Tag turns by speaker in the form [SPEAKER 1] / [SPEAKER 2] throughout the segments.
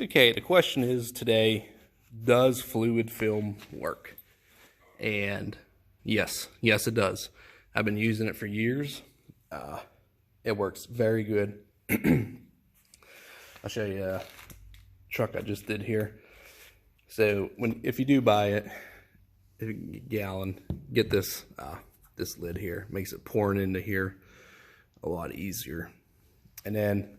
[SPEAKER 1] Okay, the question is today, does fluid film work? And yes it does. I've been using it for years. It works very good. I'll show you a truck I just did here. So if you do buy it, a gallon, get this this lid here. Makes it pouring into here a lot easier. And then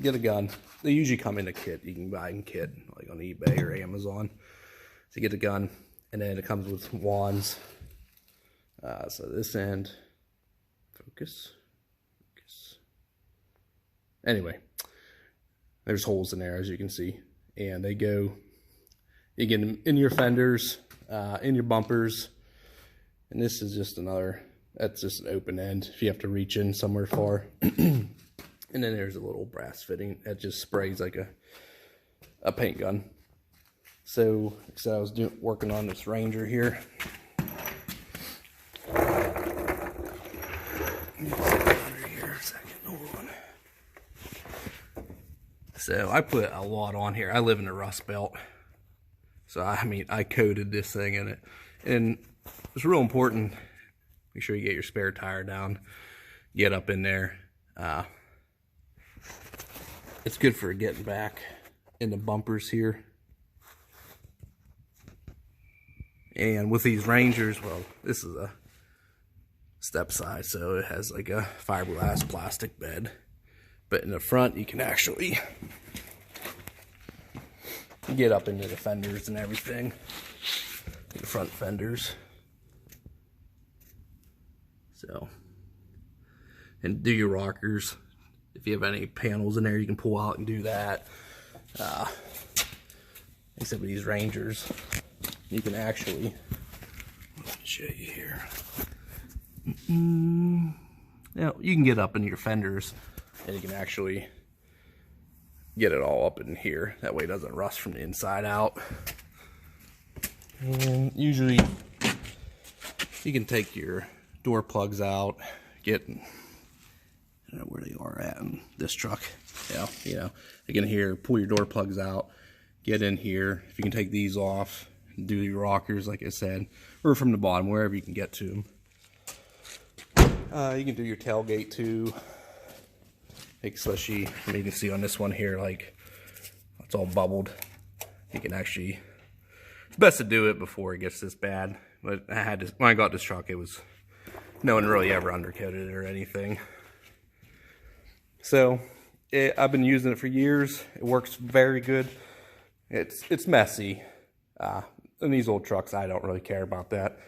[SPEAKER 1] get a gun. They usually come in a kit. You can buy in kit, like on eBay or Amazon. So you get a gun, and then it comes with wands. So this end, focus. Anyway, there's holes in there, as you can see, and they go. You get them in your fenders, in your bumpers, and this is just another. That's just an open end if you have to reach in somewhere far. And then there's a little brass fitting that just sprays like a paint gun. So I was working on this Ranger here. So I put a lot on here. I live in the Rust Belt. So I mean, I coated this thing in it. And it's real important. Make sure you get your spare tire down. Get up in there. It's good for getting back in the bumpers here. And with these Rangers, well, this is a step side, so it has like a fiberglass plastic bed. But in the front, you can actually get up into the fenders and everything. The front fenders. So, and do your rockers. If you have any panels in there, you can pull out and do that. Except with these Rangers, you can actually, let me show you here. Now, you can get up in your fenders, and you can actually get it all up in here. That way it doesn't rust from the inside out. And usually, you can take your door plugs out, get, I don't know where they are at in this truck. Yeah, you know, you can here, pull your door plugs out, get in here. If you can take these off, do your rockers, like I said, or from the bottom, wherever you can get to them. You can do your tailgate too. Especially, you can see on this one here, like, it's all bubbled. You can actually, it's best to do it before it gets this bad. But I had this, when I got this truck, it was, no one really ever undercoated it or anything. So, I've been using it for years. It works very good. It's messy. In these old trucks, I don't really care about that.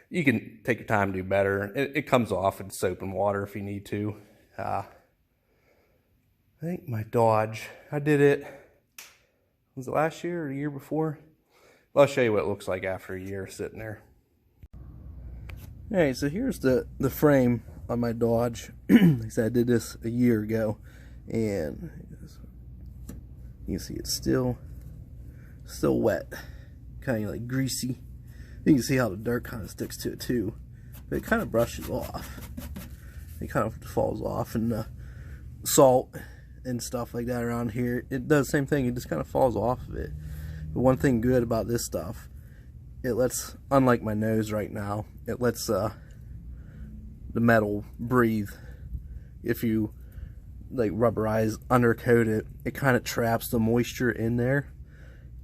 [SPEAKER 1] You can take your time to do better. It comes off in soap and water if you need to. I think my Dodge, I did it, was it last year or the year before? Well, I'll show you what it looks like after a year sitting there. Alright, so here's the frame on my Dodge. Like I said, I did this a year ago, and you can see it's still wet, kind of like greasy. You can see how the dirt kind of sticks to it too, but it kind of brushes off. It kind of falls off, and the salt and stuff like that around here, it does the same thing. It just kind of falls off of it. But one thing good about this stuff, it lets, unlike my nose right now, it lets the metal breathe. If you like rubberize, undercoat it, it kind of traps the moisture in there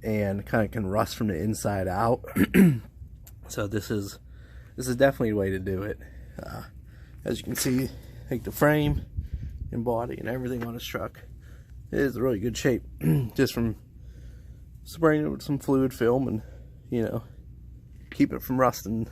[SPEAKER 1] and kind of can rust from the inside out. So this is definitely the way to do it. As you can see, like the frame and body and everything on this truck is in really good shape, just from spraying it with some fluid film and, you know, keep it from rusting.